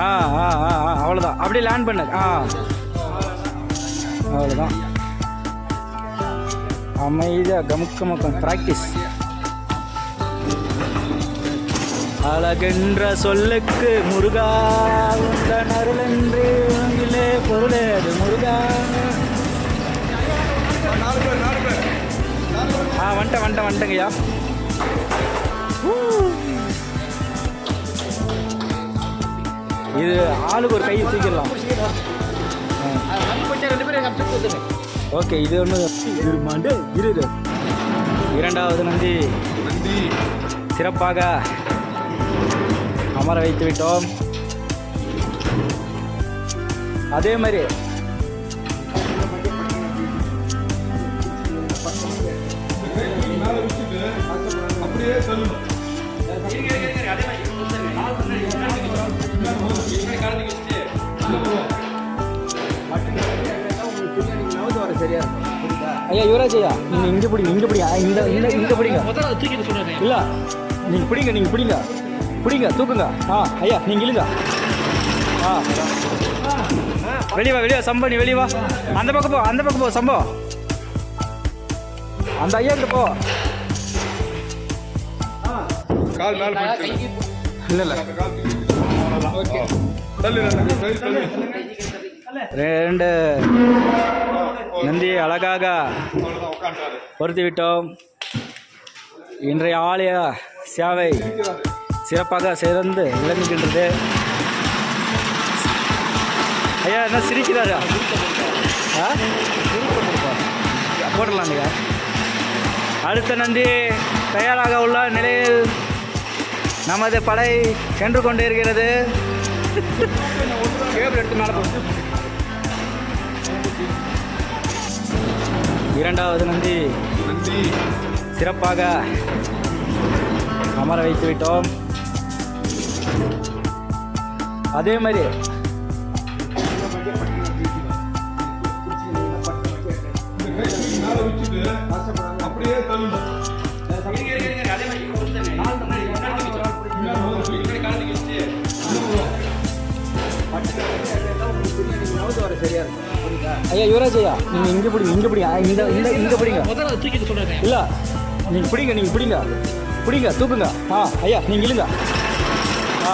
ஆ ஆ ஆ ஆ அவ்வளோதான். அப்படியே லேண்ட் பண்ணு. ஆ அவ்வளோதான். அமைதியாக கமுக்க மக்கம் ப்ராக்டிஸ். அழகென்ற சொல்லுக்கு முருகா உந்தன் அருளென்று இல்லை பொருளே அது முருகா. வந்துட்டேங்கய்யா. இது ஆளுக்கு ஒரு கை தூக்கிடலாம். ஓகே, இது ஒன்று இரு. இரண்டாவது நந்தி சிறப்பாக அமர வைத்து விட்டோம். அதே மாதிரி ஐயா யுவராஜ் ஐயா, நீங்கள் இங்கே பிடிங்க, இங்கே பிடிங்க. இல்லை, நீங்கள் பிடிங்க தூக்குங்க. ஆ ஐயா நீங்கள் இழுங்க. ஆ வெளியே சம்போ, நீ வெளியே வா. அந்த பக்கம் போ சம்போ. அந்த ஐயா கிட்ட போ. இல்லை ரெண்டு நந்தியை அழகாக பொருத்தி விட்டோம். இன்றைய ஆலய சேவை சிறப்பாக சிறந்து விளங்குகின்றது. ஐயா என்ன சிரிக்கிறாரா? போடலாம் நீங்க. அடுத்த நந்தி தயாராக உள்ள நிலையில் நமது படை சென்று கொண்டிருக்கிறது. இரண்டாவது நந்தி சிறப்பாக அமர வைத்து விட்டோம். அதே மாதிரி ஐயா யுவராஜ் ஐயா, நீங்கள் இங்கே பிடிங்க, இங்கே பிடிங்க. இல்லை நீங்கள் பிடிங்க தூக்குங்க. ஆ ஐயா நீங்கள் இழுங்க. ஆ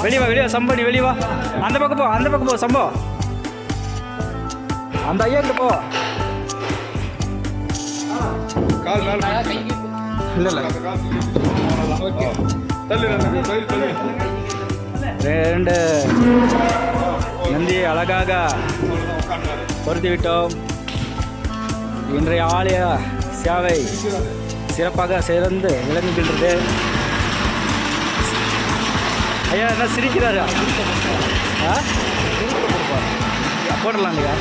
வெளியே சம்போ, நீ வெளியே வா. அந்த பக்கம் போ சம்போ. அந்த ஐயா கிட்ட போ. இல்லை ரெண்டு நந்தியை அழகாக பொருத்தி விட்டோம். இன்றைய ஆலய சேவை சிறப்பாக சிறந்து விளங்குகின்றது. ஐயா என்ன சிரிக்கிறாரா? போடலாம் இல்லையா?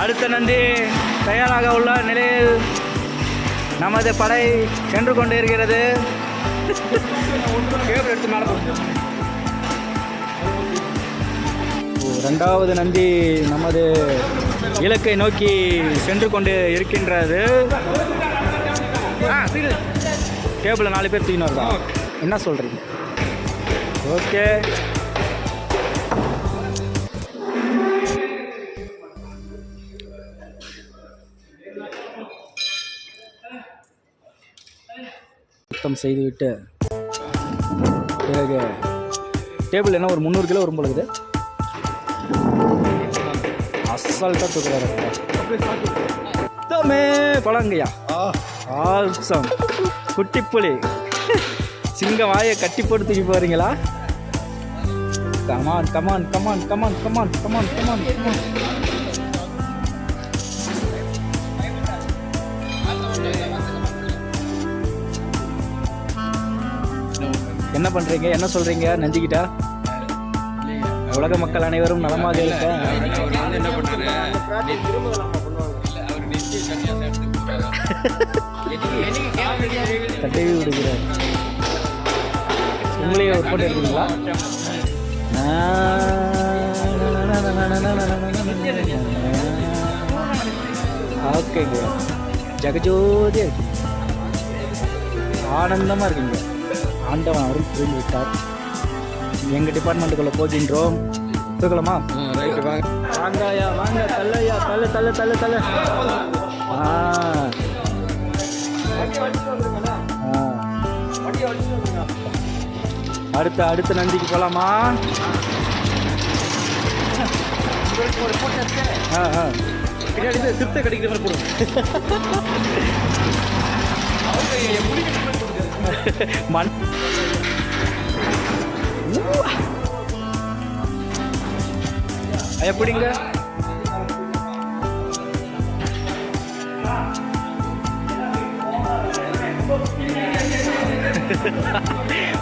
அடுத்த நந்தி தயாராக உள்ள நிலையில் நமது படை சென்று கொண்டிருக்கிறது. இரண்டாவது நந்தி நமது இலக்கை நோக்கி சென்று கொண்டு இருக்கின்றது. டேபிளில் 4 பேர் தூக்கின்னு வருதா? என்ன சொல்கிறீங்க? ஓகே, சுத்தம் செய்துவிட்டு பிறகு டேபிள் என்ன ஒரு 300 கிலோ வரும் பொழுது அசால்ட்டாக தூக்குறாரு. பழங்கய்யா ஆசம் குட்டிப்புலி சிங்கம் வாயை கட்டி போட்டு தூக்கி போறீங்களா? Come on come on come on come on come on come on come on come on. என்ன பண்றீங்க? என்ன சொல்றீங்க நந்திக்கிட்ட? உலக மக்கள் அனைவரும் நலமாக இருக்க கட்டவி விடுகிறார். உங்களையே ஒர்க் பண்ணி இருக்கீங்களா? ஓகேங்க, ஜெகஜோதியா இருக்கு, ஆனந்தமா இருக்குங்க. ஆண்டவன் அருள் புரிந்து விட்டார். எங்கள் டிபார்ட்மெண்ட்டுக்குள்ளே போகின்றோம். தூக்கலாமா? ரைட்டு வாங்க. வாங்கய்யா வாங்க. தள்ளையா தள்ளு தள்ளு தள்ளு தள்ளு. அடுத்த நந்திக்கு போகலாமா? பின்னாடி திருத்த கிடைக்கிற மாதிரி போடுங்க. மண் எப்படிங்க?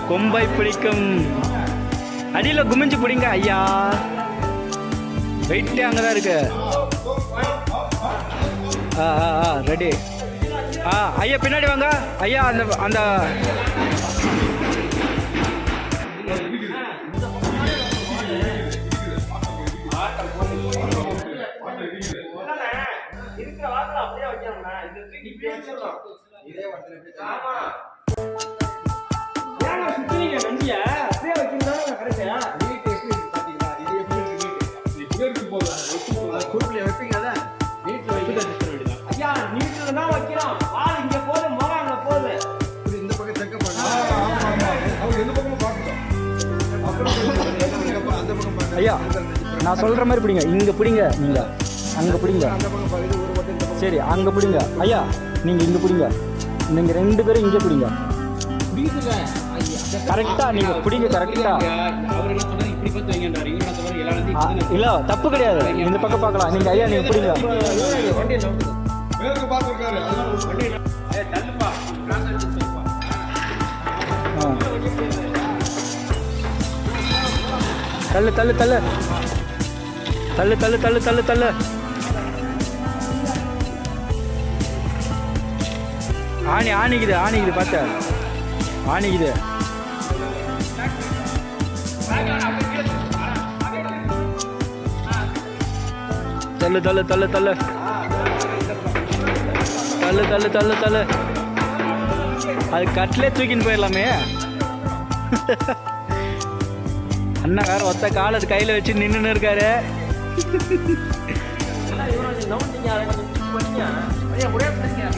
கொம்பை பிடிக்கும். அடியில் குமிஞ்சு பிடிங்க ஐயா. வெயிட்டே அங்கதான் இருக்கு. ரெடி. ஐயா பின்னாடி வாங்க ஐயா. அந்த ஐயா நான் சொல்ற மாதிரி பிடிங்க. இங்க பிடிங்க. நீங்க அங்க பிடிங்க. சரி அங்க பிடிங்க ஐயா. நீங்க இங்க பிடிங்க. நீங்க 2 பேரும் இங்க பிடிங்க. கரெக்டா நீங்க பிடிங்க. கரெக்டா இல்ல தப்பு கிடையாது. இந்த பக்கம் பார்க்கலாம். நீங்க ஐயா நீங்க பிடிங்க. தள்ளு தள்ளு தள்ளு தள்ளு தள்ளு தள்ளு தள்ளு தள்ளு. ஆணிக்குது பார்த்த. ஆணிக்குது. தள்ளு தள்ளு தள்ளு தள்ளு தள்ளு தள்ளு தள்ளு தள்ளு. அது கட்டிலே தூக்கின்னு போயிடலாமே. அண்ணாக்கார ஒத்த கால அது கையில் வச்சு நின்றுன்னு இருக்காரு.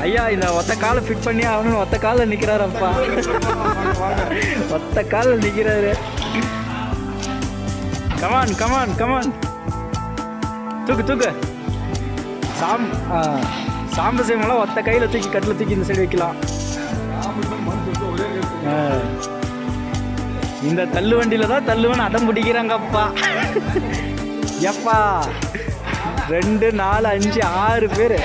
ஐயா இந்த ஒத்த காலை ஃபிட் பண்ணி அவனு ஒத்த காலில் நிற்கிறாரு. அப்பா ஒத்த காலில் நிற்கிறாரு. Come on come on come on. தூக்கு. சாம்ப சேமெல்லாம் ஒத்த கையில் தூக்கி கட்டில் தூக்கி இந்த சைடு வைக்கலாம். இந்த தள்ளு வண்டியில தான் தள்ளுவன் அடம் பிடிக்கிறாங்கப்பா. எப்பா 2 4 5 6 பேர்.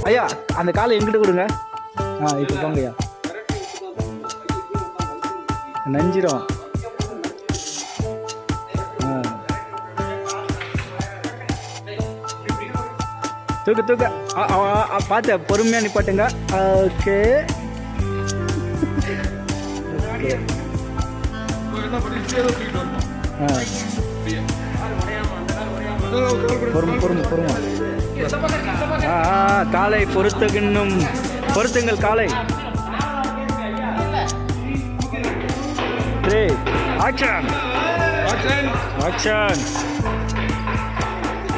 ஐயா அந்த காலை எங்கிட்ட கொடுங்க. இப்போ போங்கய்யா. நஞ்சிரும். தூக்கு பார்த்து பொறுமையாக நிப்பாட்டுங்க. ஓகே பொறுமை. காலை பொருத்துங்கள் காலை. ஆக்ஷன்.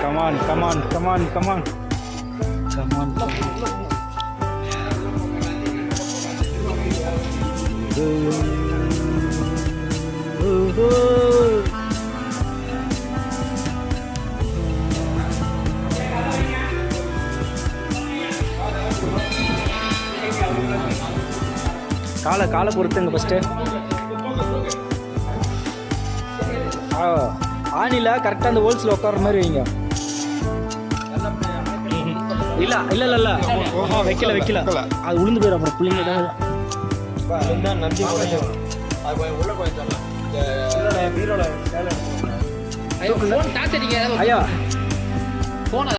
கமான். காலை பொறுத்துங்க ஃபஸ்ட்டு. ஆணில கரெக்டாக அந்த ஹோல்ஸில் உட்கார மாதிரி வைங்க. இல்லை வைக்கல. அது உளுந்து போயிடும். அப்புறம் பிள்ளைங்க ஐயா